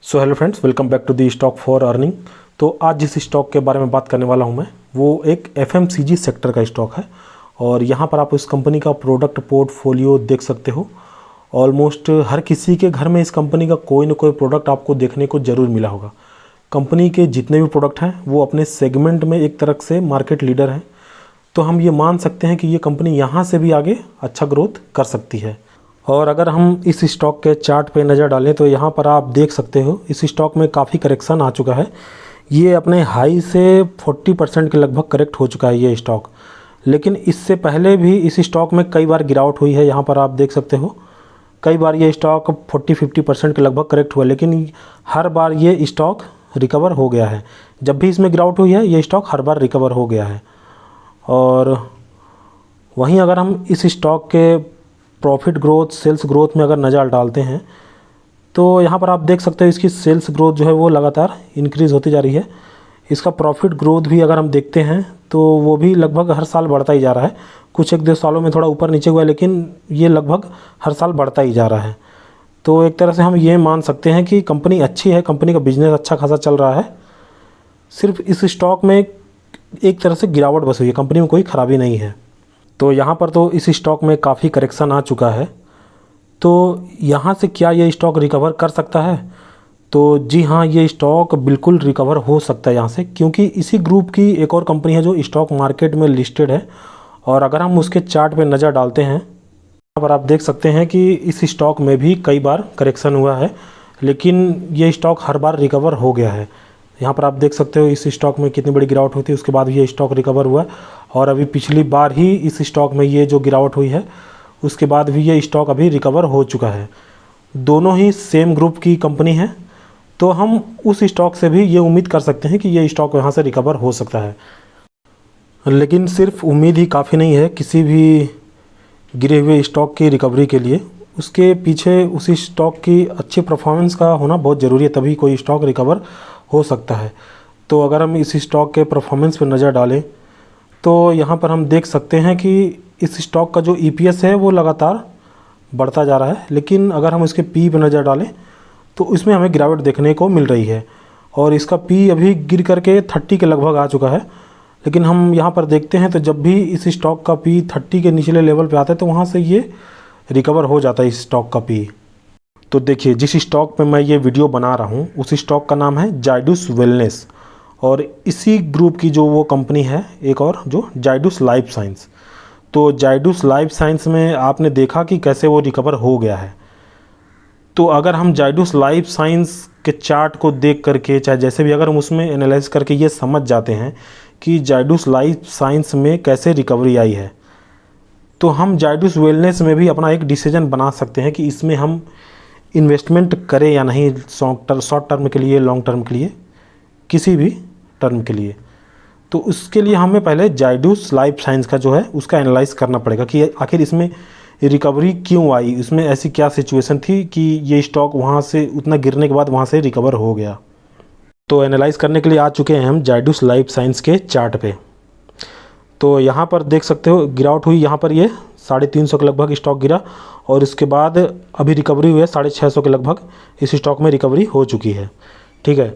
So hello friends, welcome back to the stock for earning. तो आज जिस stock के बारे में बात करने वाला हूं मैं, वो एक एफएमसीजी सेक्टर का स्टॉक है। और यहां पर आप इस कंपनी का प्रोडक्ट पोर्टफोलियो देख सकते हो। ऑलमोस्ट हर किसी के घर में इस कंपनी का कोई ना कोई प्रोडक्ट आपको देखने को ज़रूर मिला होगा। कंपनी के जितने भी प्रोडक्ट हैं वो अपने सेगमेंट में एक तरह से मार्केट लीडर हैं। तो हम ये मान सकते हैं कि ये कंपनी यहाँ से भी आगे अच्छा ग्रोथ कर सकती है। और अगर हम इस स्टॉक के चार्ट पे नज़र डालें तो यहाँ पर आप देख सकते हो इस स्टॉक में काफ़ी करेक्शन आ चुका है। ये अपने हाई से 40% के लगभग करेक्ट हो चुका है ये स्टॉक। लेकिन इससे पहले भी इस स्टॉक में कई बार गिरावट हुई है। यहाँ पर आप देख सकते हो कई बार ये स्टॉक 40-50% के लगभग करेक्ट हुआ, लेकिन हर बार ये स्टॉक रिकवर हो गया है। जब भी इसमें गिरावट हुई है ये स्टॉक हर बार रिकवर हो गया है। और वहीं अगर हम इस स्टॉक के प्रॉफिट ग्रोथ, सेल्स ग्रोथ में अगर नज़र डालते हैं तो यहाँ पर आप देख सकते हो इसकी सेल्स ग्रोथ जो है वो लगातार इंक्रीज़ होती जा रही है। इसका प्रॉफिट ग्रोथ भी अगर हम देखते हैं तो वो भी लगभग हर साल बढ़ता ही जा रहा है। कुछ एक दो सालों में थोड़ा ऊपर नीचे हुआ है, लेकिन ये लगभग हर साल बढ़ता ही जा रहा है। तो एक तरह से हम ये मान सकते हैं कि कंपनी अच्छी है, कंपनी का बिजनेस अच्छा खासा चल रहा है। सिर्फ इस स्टॉक में एक तरह से गिरावट बस हुई है, कंपनी में कोई ख़राबी नहीं है। तो यहाँ पर तो इस स्टॉक में काफ़ी करेक्शन आ चुका है। तो यहाँ से क्या ये स्टॉक रिकवर कर सकता है? तो जी हाँ, ये स्टॉक बिल्कुल रिकवर हो सकता है यहाँ से, क्योंकि इसी ग्रुप की एक और कंपनी है जो स्टॉक मार्केट में लिस्टेड है। और अगर हम उसके चार्ट पे नज़र डालते हैं, यहाँ पर आप देख सकते हैं कि इस स्टॉक में भी कई बार करेक्शन हुआ है, लेकिन ये स्टॉक हर बार रिकवर हो गया है। यहाँ पर आप देख सकते हो इस स्टॉक में कितनी बड़ी गिरावट हुई थी, उसके बाद ये स्टॉक रिकवर हुआ। और अभी पिछली बार ही इस स्टॉक में ये जो गिरावट हुई है उसके बाद भी ये स्टॉक अभी रिकवर हो चुका है। दोनों ही सेम ग्रुप की कंपनी है, तो हम उस स्टॉक से भी ये उम्मीद कर सकते हैं कि ये स्टॉक यहाँ से रिकवर हो सकता है। लेकिन सिर्फ उम्मीद ही काफ़ी नहीं है किसी भी गिरे हुए स्टॉक की रिकवरी के लिए। उसके पीछे उसी स्टॉक की अच्छी परफॉर्मेंस का होना बहुत ज़रूरी है, तभी कोई स्टॉक रिकवर हो सकता है। तो अगर हम इस स्टॉक के परफॉर्मेंस पर नज़र डालें तो यहाँ पर हम देख सकते हैं कि इस स्टॉक का जो EPS है वो लगातार बढ़ता जा रहा है। लेकिन अगर हम इसके P पर नज़र डालें तो इसमें हमें गिरावट देखने को मिल रही है। और इसका P अभी गिर करके 30 के लगभग आ चुका है। लेकिन हम यहाँ पर देखते हैं तो जब भी इस स्टॉक का P 30 के निचले लेवल पे आता है तो वहाँ से ये रिकवर हो जाता है इस स्टॉक का P। तो देखिए, जिस स्टॉक पे मैं ये वीडियो बना रहा हूँ उस स्टॉक का नाम है जाइडस वेलनेस। और इसी ग्रुप की जो वो कंपनी है एक और, जो जाइडस लाइफ साइंस। तो जाइडस लाइफ साइंस में आपने देखा कि कैसे वो रिकवर हो गया है। तो अगर हम जाइडस लाइफ साइंस के चार्ट को देख करके, चाहे जैसे भी, अगर हम उसमें एनालाइज करके ये समझ जाते हैं कि जाइडस लाइफ साइंस में कैसे रिकवरी आई है, तो हम जाइडस वेलनेस में भी अपना एक डिसीजन बना सकते हैं कि इसमें हम इन्वेस्टमेंट करें या नहीं, शॉर्ट टर्म के लिए, लॉन्ग टर्म के लिए, किसी भी टर्म के लिए। तो उसके लिए हमें पहले जाइडस लाइफ साइंस का जो है उसका एनालाइज करना पड़ेगा कि आखिर इसमें रिकवरी क्यों आई, इसमें ऐसी क्या सिचुएशन थी कि ये स्टॉक वहाँ से उतना गिरने के बाद वहाँ से रिकवर हो गया। तो एनालाइज करने के लिए आ चुके हैं हम जाइडस लाइफ साइंस के चार्ट पे। तो यहाँ पर देख सकते हो गिरावट हुई, यहाँ पर ये 350 के लगभग स्टॉक गिरा। और इसके बाद अभी रिकवरी हुई है 650 के लगभग, इस स्टॉक में रिकवरी हो चुकी है। ठीक है,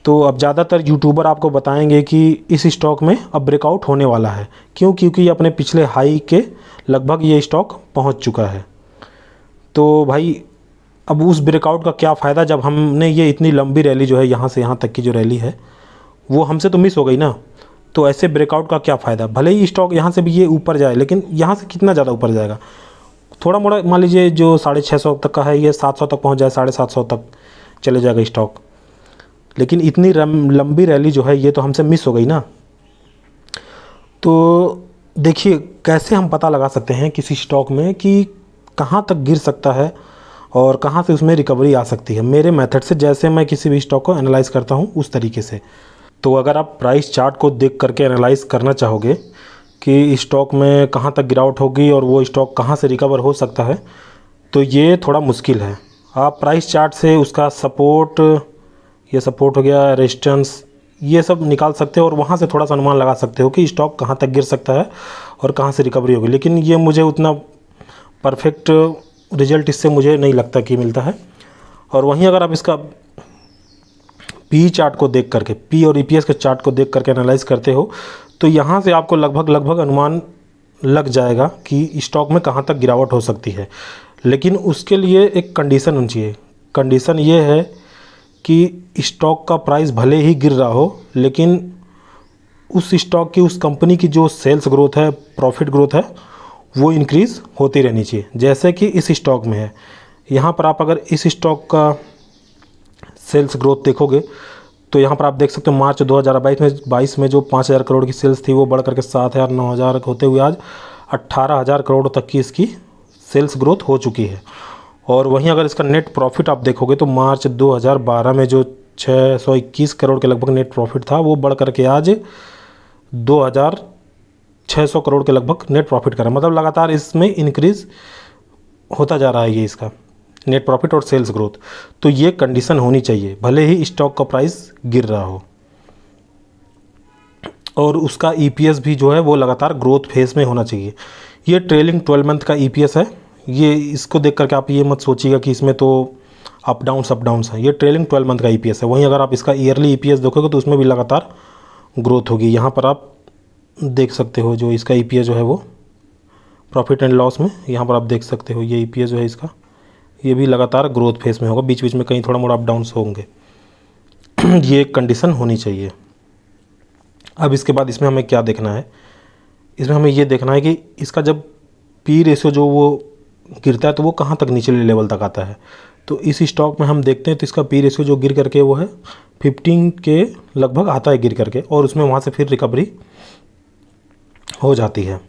तो अब ज़्यादातर यूट्यूबर आपको बताएंगे कि इस स्टॉक में अब ब्रेकआउट होने वाला है। क्यों? क्योंकि ये अपने पिछले हाई के लगभग ये स्टॉक पहुंच चुका है। तो भाई अब उस ब्रेकआउट का क्या फ़ायदा, जब हमने ये इतनी लंबी रैली जो है यहाँ से यहाँ तक की जो रैली है वो हमसे तो मिस हो गई ना। तो ऐसे ब्रेकआउट का क्या फ़ायदा? भले ही स्टॉक यहाँ से भी ये ऊपर जाए, लेकिन यहाँ से कितना ज़्यादा ऊपर जाएगा? थोड़ा मोड़ा मान लीजिए जो 650 तक का है ये 700 तक पहुँच जाए, 750 तक चले जाएगा स्टॉक। लेकिन इतनी लंबी रैली जो है ये तो हमसे मिस हो गई ना। तो देखिए कैसे हम पता लगा सकते हैं किसी स्टॉक में कि कहाँ तक गिर सकता है और कहाँ से उसमें रिकवरी आ सकती है। मेरे मेथड से, जैसे मैं किसी भी स्टॉक को एनालाइज करता हूँ उस तरीके से। तो अगर आप प्राइस चार्ट को देख करके एनालाइज करना चाहोगे कि स्टॉक में कहाँ तक गिरावट होगी और वो स्टॉक कहाँ से रिकवर हो सकता है, तो ये थोड़ा मुश्किल है। आप प्राइस चार्ट से उसका सपोर्ट, ये सपोर्ट हो गया, रेजिस्टेंस, ये सब निकाल सकते हो और वहाँ से थोड़ा सा अनुमान लगा सकते हो कि स्टॉक कहाँ तक गिर सकता है और कहाँ से रिकवरी होगी। लेकिन ये मुझे उतना परफेक्ट रिजल्ट इससे मुझे नहीं लगता कि मिलता है। और वहीं अगर आप इसका पी चार्ट को देख करके, पी और ईपीएस के चार्ट को देख करके एनालाइज करते हो तो यहाँ से आपको लगभग अनुमान लग जाएगा कि स्टॉक में कहाँ तक गिरावट हो सकती है। लेकिन उसके लिए एक कंडीशन होनी चाहिए। कंडीशन ये है कि स्टॉक का प्राइस भले ही गिर रहा हो, लेकिन उस स्टॉक की, उस कंपनी की जो सेल्स ग्रोथ है, प्रॉफिट ग्रोथ है, वो इंक्रीज़ होती रहनी चाहिए। जैसे कि इस स्टॉक में है। यहाँ पर आप अगर इस स्टॉक का सेल्स ग्रोथ देखोगे तो यहाँ पर आप देख सकते हो मार्च 2022 में जो 5,000 करोड़ की सेल्स थी वो बढ़ करके 7,000 9,000 होते हुए आज 18,000 करोड़ तक की इसकी सेल्स ग्रोथ हो चुकी है। और वहीं अगर इसका नेट प्रॉफिट आप देखोगे तो मार्च 2012 में जो 621 करोड़ के लगभग नेट प्रॉफिट था वो बढ़ करके आज 2,600 करोड़ के लगभग नेट प्रॉफिट कर रहा है। मतलब लगातार इसमें इंक्रीज़ होता जा रहा है ये इसका नेट प्रॉफिट और सेल्स ग्रोथ। तो ये कंडीशन होनी चाहिए भले ही स्टॉक का प्राइस गिर रहा हो, और उसका ईपीएस भी जो है वो लगातार ग्रोथ फेज में होना चाहिए। ये ट्रेलिंग 12 मंथ का ईपीएस है। ये इसको देख करके आप ये मत सोचिएगा कि इसमें तो अप डाउन्स है। ये ट्रेलिंग 12 मंथ का ईपीएस है। वहीं अगर आप इसका ईयरली ईपीएस देखोगे तो उसमें भी लगातार ग्रोथ होगी। यहाँ पर आप देख सकते हो जो इसका ईपीएस जो है वो प्रॉफिट एंड लॉस में, यहाँ पर आप देख सकते हो ये ईपीएस जो है इसका, ये भी लगातार ग्रोथ फेज में होगा। बीच बीच में कहीं थोड़ा मोड़ा अप डाउन्स होंगे। ये एक कंडीशन होनी चाहिए। अब इसके बाद इसमें हमें क्या देखना है, इसमें हमें ये देखना है कि इसका जब पी रेशियो जो वो गिरता है तो वो कहाँ तक निचले लेवल तक आता है। तो इस स्टॉक में हम देखते हैं तो इसका पी रेशियो जो गिर करके वो है 15 के लगभग आता है गिर करके, और उसमें वहाँ से फिर रिकवरी हो जाती है।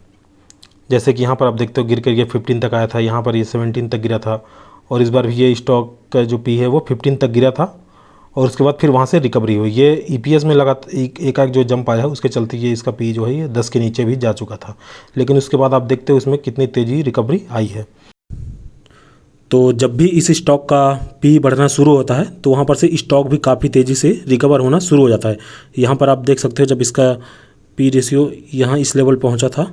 जैसे कि यहाँ पर आप देखते हो गिर करके 15 तक आया था, यहाँ पर ये 17 तक गिरा था, और इस बार भी ये स्टॉक का जो पी है वो 15 तक गिरा था, और उसके बाद फिर वहाँ से रिकवरी हुई। ये ईपीएस में लगातार एक जो जंप आया है उसके चलते ये इसका पी जो है ये 10 के नीचे भी जा चुका था। लेकिन उसके बाद आप देखते हो इसमें कितनी तेज़ी रिकवरी आई है। तो जब भी इस स्टॉक का पी बढ़ना शुरू होता है तो वहाँ पर से स्टॉक भी काफ़ी तेज़ी से रिकवर होना शुरू हो जाता है। यहाँ पर आप देख सकते हो जब इसका पी रेशियो यहाँ इस लेवल पहुँचा था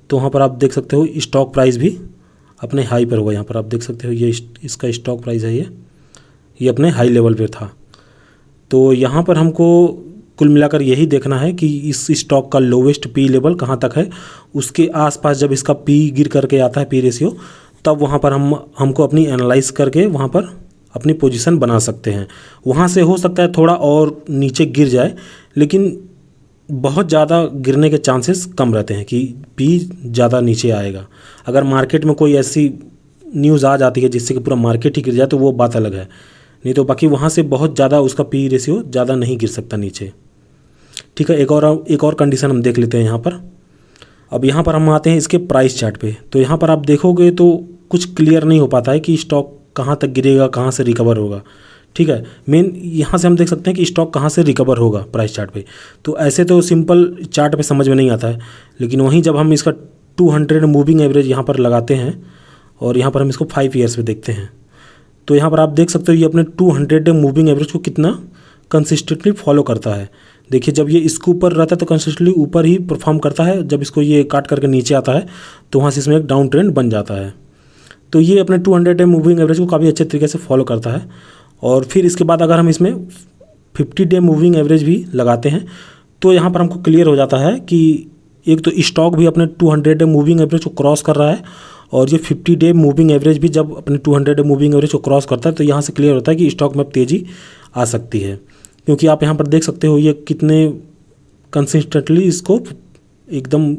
तो वहाँ पर आप देख सकते हो स्टॉक प्राइस भी अपने हाई पर होगा। यहाँ पर आप देख सकते हो ये इसका स्टॉक प्राइस है, ये अपने हाई लेवल पे था। तो यहाँ पर हमको कुल मिलाकर यही देखना है कि इस स्टॉक का लोवेस्ट पी लेवल कहाँ तक है। उसके आसपास जब इसका पी गिर करके आता है पी रेशियो, तब वहाँ पर हमको अपनी एनालाइज करके वहाँ पर अपनी पोजीशन बना सकते हैं। वहाँ से हो सकता है थोड़ा और नीचे गिर जाए, लेकिन बहुत ज़्यादा गिरने के चांसेस कम रहते हैं कि पी ज़्यादा नीचे आएगा। अगर मार्केट में कोई ऐसी न्यूज़ आ जाती है जिससे कि पूरा मार्केट ही गिर जाए तो वो बात अलग है, नहीं तो बाकी वहाँ से बहुत ज़्यादा उसका पी रेशियो ज़्यादा नहीं गिर सकता नीचे। ठीक है, एक और कंडीशन हम देख लेते हैं यहाँ पर। अब यहाँ पर हम आते हैं इसके प्राइस चार्ट पे। तो यहाँ पर आप देखोगे तो कुछ क्लियर नहीं हो पाता है कि स्टॉक कहाँ तक गिरेगा, कहाँ से रिकवर होगा। ठीक है, मेन यहाँ से हम देख सकते हैं कि स्टॉक कहाँ से रिकवर होगा प्राइस चार्ट पे। तो ऐसे तो सिंपल चार्ट पे समझ में नहीं आता है, लेकिन वहीं जब हम इसका 200 मूविंग एवरेज यहाँ पर लगाते हैं और यहाँ पर हम इसको 5 ईयर्स पे देखते हैं तो यहाँ पर आप देख सकते हो ये अपने 200 मूविंग एवरेज को कितना कंसिस्टेंटली फॉलो करता है। देखिए जब ये इसके ऊपर रहता है तो कंसिस्टेंटली ऊपर ही परफॉर्म करता है, जब इसको ये काट करके नीचे आता है तो वहाँ से इसमें एक डाउन ट्रेंड बन जाता है। तो ये अपने 200 मूविंग एवरेज को काफ़ी अच्छे तरीके से फॉलो करता है। और फिर इसके बाद अगर हम इसमें 50 डे मूविंग एवरेज भी लगाते हैं तो यहाँ पर हमको क्लियर हो जाता है कि एक तो स्टॉक भी अपने 200 डे मूविंग एवरेज को क्रॉस कर रहा है, और ये 50 डे मूविंग एवरेज भी जब अपने 200 डे मूविंग एवरेज को क्रॉस करता है तो यहाँ से क्लियर होता है कि स्टॉक में अब तेज़ी आ सकती है। क्योंकि आप यहाँ पर देख सकते हो ये कितने कंसिस्टेंटली इसको एकदम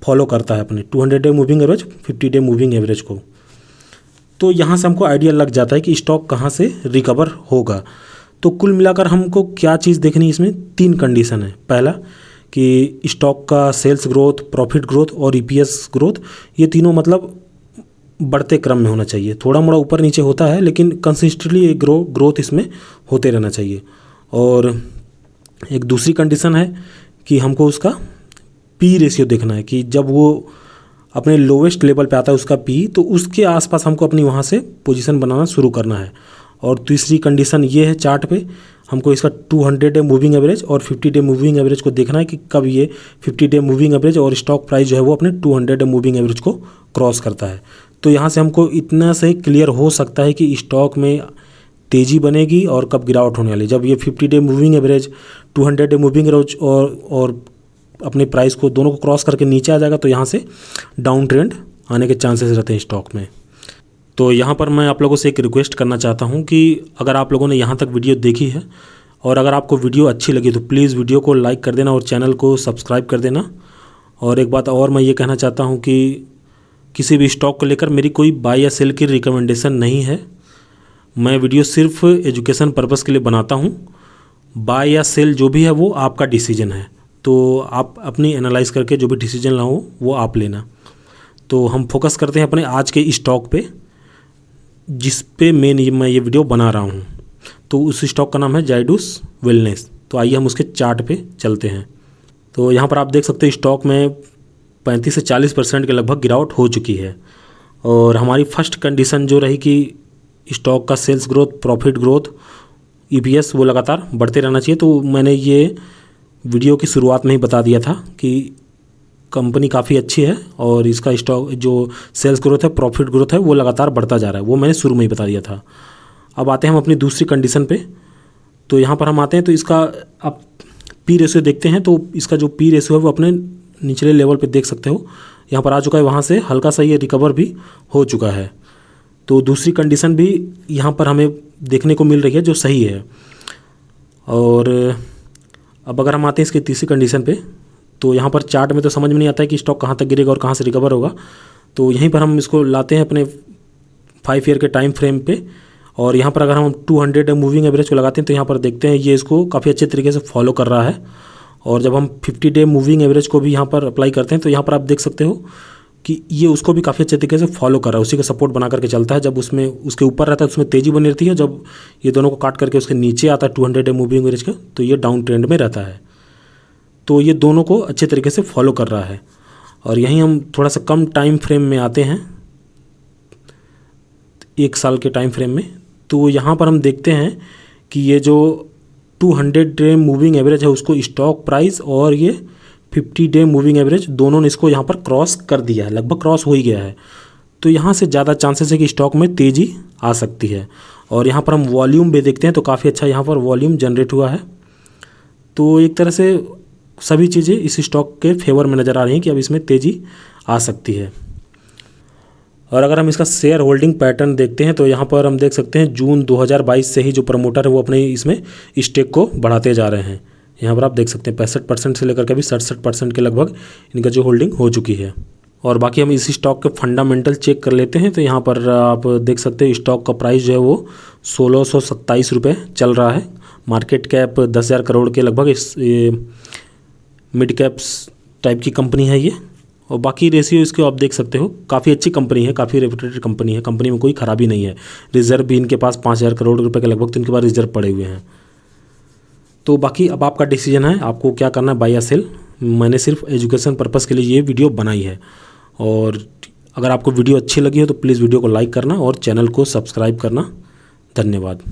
फॉलो करता है अपने 200 day moving average, 50 day moving average को। तो यहाँ से हमको आइडिया लग जाता है कि स्टॉक कहाँ से रिकवर होगा। तो कुल मिलाकर हमको क्या चीज़ देखनी है, इसमें 3 कंडीशन है। पहला कि स्टॉक का सेल्स ग्रोथ, प्रॉफिट ग्रोथ और ईपीएस ग्रोथ, ये तीनों मतलब बढ़ते क्रम में होना चाहिए। थोड़ा मोड़ा ऊपर नीचे होता है लेकिन कंसिस्टेंटली एक ग्रोथ इसमें होते रहना चाहिए। और एक दूसरी कंडीशन है कि हमको उसका पी रेशियो देखना है कि जब वो अपने लोवेस्ट लेवल पे आता है उसका पी, तो उसके आसपास हमको अपनी वहाँ से पोजीशन बनाना शुरू करना है। और तीसरी कंडीशन ये है चार्ट पे हमको इसका 200 डे मूविंग एवरेज और 50 डे मूविंग एवरेज को देखना है कि कब ये 50 डे मूविंग एवरेज और स्टॉक प्राइस जो है वो अपने 200 डे मूविंग एवरेज को क्रॉस करता है। तो यहाँ से हमको इतना से क्लियर हो सकता है कि स्टॉक में तेज़ी बनेगी और कब गिरावट होने वाली। जब ये 50 day moving average, 200 day moving average और अपने प्राइस को दोनों को क्रॉस करके नीचे आ जाएगा तो यहाँ से डाउन ट्रेंड आने के चांसेस रहते हैं स्टॉक में। तो यहाँ पर मैं आप लोगों से एक रिक्वेस्ट करना चाहता हूँ कि अगर आप लोगों ने यहाँ तक वीडियो देखी है और अगर आपको वीडियो अच्छी लगी तो प्लीज़ वीडियो को लाइक कर देना और चैनल को सब्सक्राइब कर देना। और एक बात और मैं ये कहना चाहता हूँ कि किसी भी स्टॉक को लेकर मेरी कोई बाय या सेल की रिकमेंडेशन नहीं है। मैं वीडियो सिर्फ एजुकेशन पर्पस के लिए बनाता हूँ। बाय या सेल जो भी है वो आपका डिसीजन है, तो आप अपनी एनालाइज करके जो भी डिसीजन लाओ वो आप लेना। तो हम फोकस करते हैं अपने आज के स्टॉक पे, जिस पे मैं ये वीडियो बना रहा हूँ। तो उस स्टॉक का नाम है जाइडस वेलनेस। तो आइए हम उसके चार्ट पे चलते हैं। तो यहाँ पर आप देख सकते हैं स्टॉक में 35 से 40% के लगभग गिरावट हो चुकी है। और हमारी फर्स्ट कंडीशन जो रही कि स्टॉक का sales growth, profit growth, EPS वो लगातार बढ़ते रहना चाहिए। तो मैंने ये वीडियो की शुरुआत में ही बता दिया था कि कंपनी काफ़ी अच्छी है और इसका स्टॉक जो सेल्स ग्रोथ है, प्रॉफिट ग्रोथ है वो लगातार बढ़ता जा रहा है। वो मैंने शुरू में ही बता दिया था। अब आते हैं हम अपनी दूसरी कंडीशन पे। तो यहाँ पर हम आते हैं तो इसका आप पी रेशियो देखते हैं तो इसका जो पी रेशियो है वो अपने निचले लेवल पे देख सकते हो, यहाँ पर आ चुका है। वहाँ से हल्का सा ये रिकवर भी हो चुका है। तो दूसरी कंडीशन भी यहाँ पर हमें देखने को मिल रही है जो सही है। और अब अगर हम आते हैं इसकी तीसरी कंडीशन पे, तो यहाँ पर चार्ट में तो समझ में नहीं आता है कि स्टॉक कहाँ तक गिरेगा और कहाँ से रिकवर होगा। तो यहीं पर हम इसको लाते हैं अपने 5 ईयर के टाइम फ्रेम पे। और यहाँ पर अगर हम 200 मूविंग एवरेज को लगाते हैं तो यहाँ पर देखते हैं ये इसको काफ़ी अच्छे तरीके से फॉलो कर रहा है। और जब हम 50 डे मूविंग एवरेज को भी यहाँ पर अप्लाई करते हैं तो यहाँ पर आप देख सकते हो कि ये उसको भी काफ़ी अच्छे तरीके से फॉलो कर रहा है, उसी का सपोर्ट बना करके चलता है। जब उसमें उसके ऊपर रहता है उसमें तेज़ी बनी रहती है, जब ये दोनों को काट करके उसके नीचे आता है 200 डे मूविंग एवरेज का तो ये डाउन ट्रेंड में रहता है। तो ये दोनों को अच्छे तरीके से फॉलो कर रहा है। और यहीं हम थोड़ा सा कम टाइम फ्रेम में आते हैं, 1 साल के टाइम फ्रेम में। तो यहाँ पर हम देखते हैं कि ये जो 200 डे मूविंग एवरेज है उसको स्टॉक प्राइस और ये 50 डे मूविंग एवरेज दोनों ने इसको यहाँ पर क्रॉस कर दिया है, लगभग क्रॉस हो ही गया है। तो यहाँ से ज़्यादा चांसेस है कि स्टॉक में तेज़ी आ सकती है। और यहाँ पर हम वॉल्यूम भी देखते हैं तो काफ़ी अच्छा यहाँ पर वॉल्यूम जनरेट हुआ है। तो एक तरह से सभी चीज़ें इस स्टॉक के फेवर में नज़र आ रही हैं कि अब इसमें तेज़ी आ सकती है। और अगर हम इसका शेयर होल्डिंग पैटर्न देखते हैं तो यहाँ पर हम देख सकते हैं जून 2022 से ही जो प्रमोटर है वो अपने इसमें स्टेक को बढ़ाते जा रहे हैं। यहाँ पर आप देख सकते हैं 65% से लेकर के अभी 67% के लगभग इनका जो होल्डिंग हो चुकी है। और बाकी हम इस स्टॉक के फंडामेंटल चेक कर लेते हैं तो यहाँ पर आप देख सकते हैं स्टॉक का प्राइस जो है वो 1627 रुपये चल रहा है। मार्केट कैप 10,000 करोड़ के लगभग इस मिड कैप्स टाइप की कंपनी है ये। और बाकी रेशियो इसके आप देख सकते हो, काफ़ी अच्छी कंपनी है, काफ़ी रेप्यूटेड कंपनी है। कंपनी में कोई खराबी नहीं है। रिजर्व भी इनके पास 5,000 करोड़ रुपए के लगभग तो इनके पास रिजर्व पड़े हुए हैं। तो बाकी अब आपका डिसीजन है, आपको क्या करना है, बाय या सेल। मैंने सिर्फ एजुकेशन पर्पज़ के लिए ये वीडियो बनाई है। और अगर आपको वीडियो अच्छी लगी हो तो प्लीज़ वीडियो को लाइक करना और चैनल को सब्सक्राइब करना। धन्यवाद।